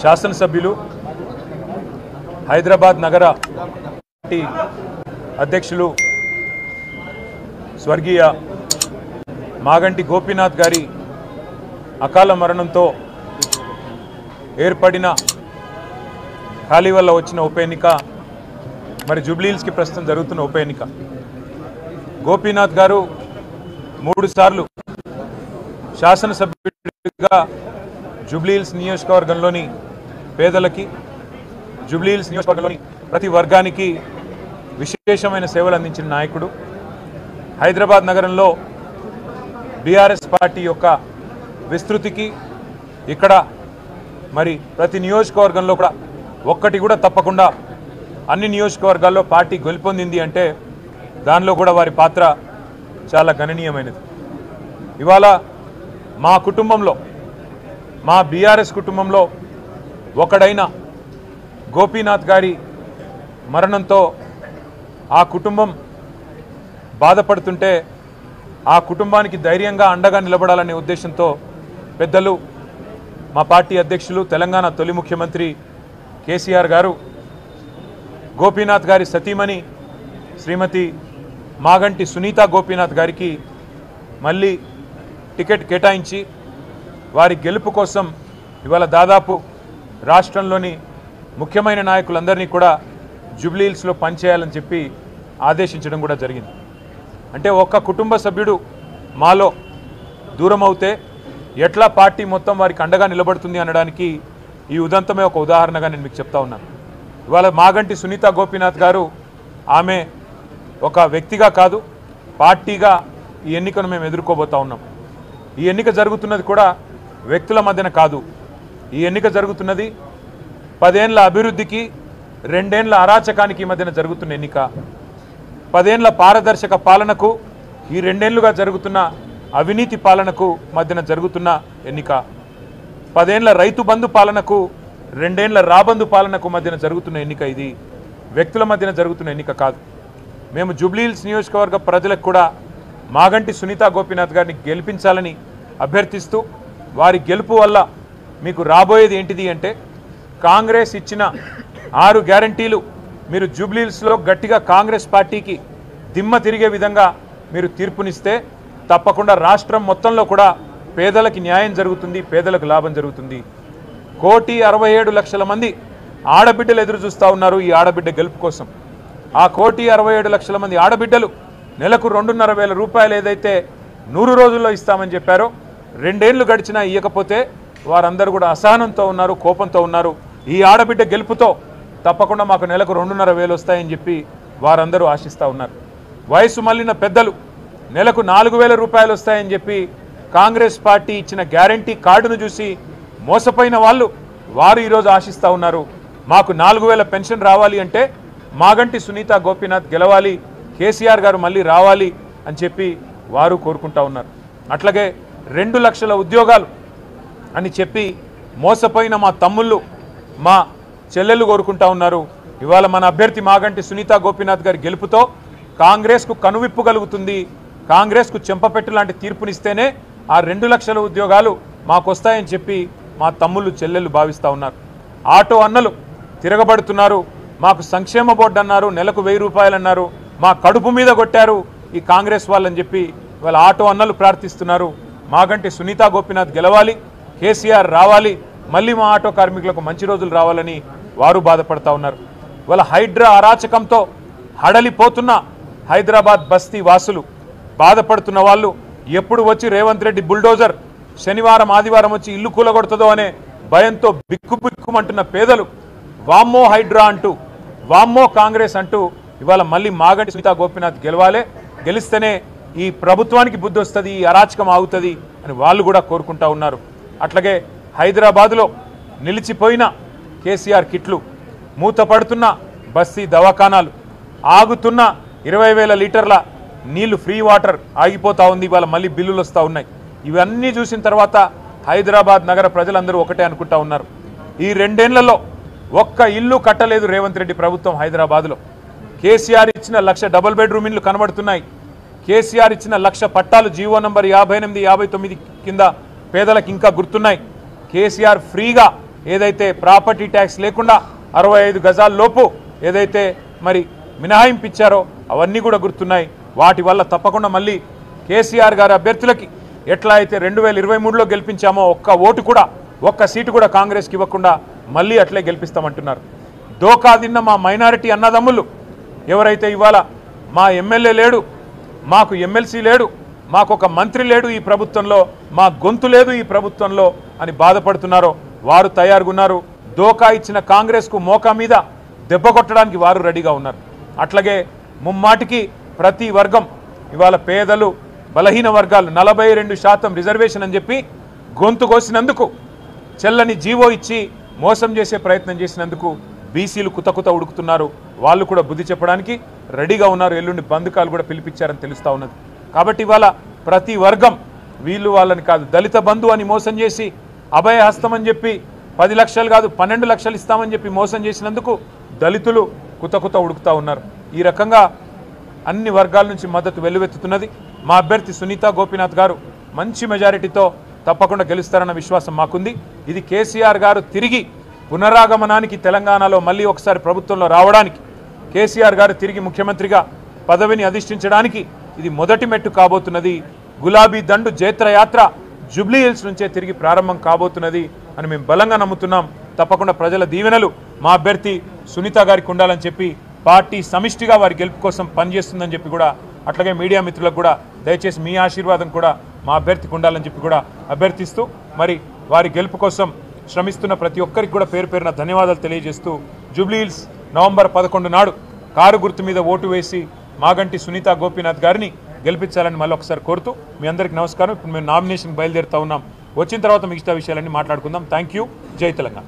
శాసనసభ్యులు హైదరాబాద్ నగర పార్టీ అధ్యక్షులు స్వర్గీయ మాగంటి గోపీనాథ్ గారి అకాల మరణంతో ఏర్పడిన ఖాళీ వల్ల వచ్చిన ఉప ఎన్నిక మరి జూబ్లీహిల్స్కి ప్రస్తుతం జరుగుతున్న ఉప ఎన్నిక. గోపీనాథ్ గారు 3 సార్లు శాసనసభ్యుడిగా జూబ్లీహిల్స్ నియోజకవర్గంలోని పేదలకి, జూబ్లీహిల్స్ నియోజకవర్గంలోని ప్రతి వర్గానికి విశేషమైన సేవలు అందించిన నాయకుడు. హైదరాబాద్ నగరంలో బీఆర్ఎస్ పార్టీ యొక్క విస్తృతికి ఇక్కడ మరి ప్రతి నియోజకవర్గంలో కూడా ఒక్కటి కూడా తప్పకుండా అన్ని నియోజకవర్గాల్లో పార్టీ గెలుపొందింది అంటే దానిలో కూడా వారి పాత్ర చాలా గణనీయమైనది. ఇవాళ మా కుటుంబంలో, మా బీఆర్ఎస్ కుటుంబంలో ఒకడైన గోపీనాథ్ గారి మరణంతో ఆ కుటుంబం బాధపడుతుంటే ఆ కుటుంబానికి ధైర్యంగా అండగా నిలబడాలనే ఉద్దేశంతో పెద్దలు మా పార్టీ అధ్యక్షులు, తెలంగాణ తొలి ముఖ్యమంత్రి కేసీఆర్ గారు గోపీనాథ్ గారి సతీమణి శ్రీమతి మాగంటి సునీత గోపీనాథ్ గారికి మళ్ళీ టికెట్ కేటాయించి వారి గెలుపు కోసం ఇవాళ దాదాపు రాష్ట్రంలోని ముఖ్యమైన నాయకులందరినీ కూడా జూబ్లీహిల్స్లో పనిచేయాలని చెప్పి ఆదేశించడం కూడా జరిగింది. అంటే ఒక్క కుటుంబ సభ్యుడు మాలో దూరం అవుతే ఎట్లా పార్టీ మొత్తం వారికి అండగా నిలబడుతుంది అనడానికి ఈ ఉదంతమే ఒక ఉదాహరణగా నేను మీకు చెప్తా ఉన్నాను. ఇవాళ మాగంటి సునీత గోపీనాథ్ గారు ఆమె ఒక వ్యక్తిగా కాదు, పార్టీగా ఈ ఎన్నికను మేము ఎదుర్కోబోతా ఉన్నాం. ఈ ఎన్నిక జరుగుతున్నది కూడా వ్యక్తుల మధ్యన కాదు. ఈ ఎన్నిక జరుగుతున్నది 10 ఏళ్ల అభివృద్ధికి 2 ఏళ్ల అరాచకానికి మధ్యన జరుగుతున్న ఎన్నిక. 10 ఏళ్ల పారదర్శక పాలనకు ఈ 2 ఏళ్లుగా జరుగుతున్న అవినీతి పాలనకు మధ్యన జరుగుతున్న ఎన్నిక. 10 ఏళ్ల రైతు బంధు పాలనకు 2 ఏళ్ల రాబంధు పాలనకు మధ్యన జరుగుతున్న ఎన్నిక. ఇది వ్యక్తుల మధ్యన జరుగుతున్న ఎన్నిక కాదు. మేము జూబ్లీహిల్స్ నియోజకవర్గ ప్రజలకు కూడా మాగంటి సునీత గోపీనాథ్ గారిని గెలిపించాలని అభ్యర్థిస్తూ, వారి గెలుపు వల్ల మీకు రాబోయేది ఏంటిది అంటే కాంగ్రెస్ ఇచ్చిన 6 గ్యారంటీలు మీరు జూబ్లీహిల్స్లో గట్టిగా కాంగ్రెస్ పార్టీకి దిమ్మ తిరిగే విధంగా మీరు తీర్పునిస్తే తప్పకుండా రాష్ట్రం మొత్తంలో కూడా పేదలకి న్యాయం జరుగుతుంది, పేదలకు లాభం జరుగుతుంది. 1,67,00,000 మంది ఆడబిడ్డలు ఎదురు చూస్తూ ఉన్నారు ఈ ఆడబిడ్డ గెలుపు కోసం. ఆ 1,67,00,000 మంది ఆడబిడ్డలు నెలకు 2,500,000 రూపాయలు ఏదైతే 100 రోజుల్లో ఇస్తామని చెప్పారో 2 ఏళ్లు గడిచినా ఇవ్వకపోతే వారందరూ కూడా అసహనంతో ఉన్నారు, కోపంతో ఉన్నారు. ఈ ఆడబిడ్డ గెలుపుతో తప్పకుండా మాకు నెలకు 2,500,000 వస్తాయని చెప్పి వారందరూ ఆశిస్తూ ఉన్నారు. వయసు మళ్ళిన పెద్దలు నెలకు 4,000 రూపాయలు వస్తాయని చెప్పి కాంగ్రెస్ పార్టీ ఇచ్చిన గ్యారంటీ కార్డును చూసి మోసపోయిన వారు ఈరోజు ఆశిస్తూ ఉన్నారు. మాకు 4,000 పెన్షన్ రావాలి అంటే మాగంటి సునీత గోపీనాథ్ గెలవాలి, కేసీఆర్ గారు మళ్ళీ రావాలి అని చెప్పి వారు కోరుకుంటా ఉన్నారు. అట్లాగే 2 లక్షల ఉద్యోగాలు అని చెప్పి మోసపోయిన మా తమ్ముళ్ళు, మా చెల్లెళ్ళు కోరుకుంటా ఉన్నారు. ఇవాళ మన అభ్యర్థి మాగంటి సునీత గోపీనాథ్ గారి గెలుపుతో కాంగ్రెస్కు కనువిప్పు కలుగుతుంది. కాంగ్రెస్కు చెంపపెట్టు లాంటి తీర్పునిస్తేనే ఆ 2 లక్షల ఉద్యోగాలు మాకు వస్తాయని చెప్పి మా తమ్ముళ్ళు, చెల్లెళ్ళు భావిస్తూ ఉన్నారు. ఆటో అన్నలు తిరగబడుతున్నారు. మాకు సంక్షేమ బోర్డు అన్నారు, నెలకు 1000 రూపాయలు అన్నారు, మా కడుపు మీద కొట్టారు ఈ కాంగ్రెస్ వాళ్ళని చెప్పి వాళ్ళ ఆటో అన్నలు ప్రార్థిస్తున్నారు. మాగంటి సునీత గోపీనాథ్ గెలవాలి, కేసీఆర్ రావాలి, మళ్ళీ మా ఆటో కార్మికులకు మంచి రోజులు రావాలని వారు బాధపడతా ఉన్నారు. వాళ్ళ హైడ్రా అరాచకంతో హడలిపోతున్న హైదరాబాద్ బస్తీ వాసులు, బాధపడుతున్న వాళ్ళు, ఎప్పుడు వచ్చి రేవంత్ రెడ్డి బుల్డోజర్ శనివారం ఆదివారం వచ్చి ఇల్లు కూలగొడుతుందో అనే భయంతో బిక్కుబిక్కుమంటున్న పేదలు వామ్మో హైడ్రా అంటూ, వామ్మో కాంగ్రెస్ అంటూ ఇవాళ మళ్ళీ మాగంటి సునీత గోపీనాథ్ గెలవాలి, గెలిస్తేనే ఈ ప్రభుత్వానికి బుద్ధి వస్తుంది, ఈ అరాచకం ఆగుతుంది అని వాళ్ళు కూడా కోరుకుంటా ఉన్నారు. అట్లాగే హైదరాబాదులో నిలిచిపోయిన కేసీఆర్ కిట్లు, మూతపడుతున్న బస్తీ దవాఖానాలు, ఆగుతున్న 20,000 లీటర్ల నీళ్లు, ఫ్రీ వాటర్ ఆగిపోతూ ఉంది. ఇవాళ మళ్ళీ బిల్లులు వస్తూ ఉన్నాయి. ఇవన్నీ చూసిన తర్వాత హైదరాబాద్ నగర ప్రజలందరూ ఒకటే అనుకుంటా ఉన్నారు, ఈ 2 ఏళ్లలో ఒక్క ఇల్లు కట్టలేదు రేవంత్ రెడ్డి ప్రభుత్వం హైదరాబాద్లో. కేసీఆర్ ఇచ్చిన 1,00,000 డబుల్ బెడ్రూమ్ ఇళ్ళు కనబడుతున్నాయి. కేసీఆర్ ఇచ్చిన 1,00,000 పట్టాలు జీవో నంబర్ 58, 59 కింద పేదలకు ఇంకా గుర్తున్నాయి. కేసీఆర్ ఫ్రీగా ఏదైతే ప్రాపర్టీ ట్యాక్స్ లేకుండా 65 గజాల లోపు ఏదైతే మరి మినహాయింపు ఇచ్చారో అవన్నీ కూడా గుర్తున్నాయి. వాటి వల్ల తప్పకుండా మళ్ళీ కేసీఆర్ గారి అభ్యర్థులకి ఎట్లా అయితే 2023లో గెలిపించామో ఒక్క సీటు కూడా కాంగ్రెస్కి ఇవ్వకుండా మళ్ళీ అట్లే గెలిపిస్తామంటున్నారు. దోకా తిన్న మా మైనారిటీ అన్నదమ్ములు ఎవరైతే ఇవాళ మా ఎమ్మెల్యే లేడు, మాకు ఎమ్మెల్సీ లేడు, మాకు ఒక మంత్రి లేడు ఈ ప్రభుత్వంలో, మా గొంతు లేదు ఈ ప్రభుత్వంలో అని బాధపడుతున్నారో వారు తయారుగా ఉన్నారు. దోకా ఇచ్చిన కాంగ్రెస్కు మోకా మీద దెబ్బ కొట్టడానికి వారు రెడీగా ఉన్నారు. అట్లాగే ముమ్మాటికి ప్రతి వర్గం ఇవాళ పేదలు, బలహీన వర్గాలు 42% రిజర్వేషన్ అని చెప్పి గొంతు కోసినందుకు, చెల్లని జీవో ఇచ్చి మోసం చేసే ప్రయత్నం చేసినందుకు బీసీలు కుత ఉడుకుతున్నారు. వాళ్ళు కూడా బుద్ధి చెప్పడానికి రెడీగా ఉన్నారు. ఎల్లుండి బంధుకాలు కూడా పిలిపించారని తెలుస్తూ ఉన్నది. కాబట్టి ఇవాళ ప్రతి వర్గం వీళ్ళు వాళ్ళని కాదు, దళిత బంధు అని మోసం చేసి అభయ హస్తం అని చెప్పి 10 లక్షలు కాదు 12 లక్షలు ఇస్తామని చెప్పి మోసం చేసినందుకు దళితులు కుత ఉడుకుతూ ఉన్నారు. ఈ రకంగా అన్ని వర్గాల నుంచి మద్దతు వెల్లువెత్తుతున్నది. మా అభ్యర్థి సునీతా గోపీనాథ్ గారు మంచి మెజారిటీతో తప్పకుండా గెలుస్తారన్న విశ్వాసం మాకుంది. ఇది కేసీఆర్ గారు తిరిగి పునరాగమనానికి, తెలంగాణలో మళ్ళీ ఒకసారి ప్రభుత్వంలో రావడానికి, కేసీఆర్ గారు తిరిగి ముఖ్యమంత్రిగా పదవిని అధిష్ఠించడానికి ఇది మొదటి మెట్టు కాబోతున్నది. గులాబీ దండు జైత్రయాత్ర జూబ్లీ హిల్స్ నుంచే తిరిగి ప్రారంభం కాబోతున్నది అని మేము బలంగా నమ్ముతున్నాం. తప్పకుండా ప్రజల దీవెనలు మా అభ్యర్థి సునీత గారికి ఉండాలని చెప్పి పార్టీ సమిష్టిగా వారి గెలుపు కోసం పనిచేస్తుందని చెప్పి కూడా, అట్లాగే మీడియా మిత్రులకు కూడా దయచేసి మీ ఆశీర్వాదం కూడా మా అభ్యర్థికి ఉండాలని చెప్పి కూడా అభ్యర్థిస్తూ, మరి వారి గెలుపు కోసం శ్రమిస్తున్న ప్రతి ఒక్కరికి కూడా పేరు పేరున ధన్యవాదాలు తెలియజేస్తూ, జూబ్లీ హిల్స్ నవంబర్ 11 నాడు కారు గుర్తు మీద ఓటు వేసి మాగంటి సునీతా గోపీనాథ్ గారిని గెలిపించాలని మళ్ళీ ఒకసారి కోరుతూ మీ అందరికీ నమస్కారం. ఇప్పుడు మేము నామినేషన్ బయలుదేరుతా ఉన్నాం. వచ్చిన తర్వాత మిగతా విషయాలన్నీ మాట్లాడుకుందాం. Thank you. జై తెలంగాణ.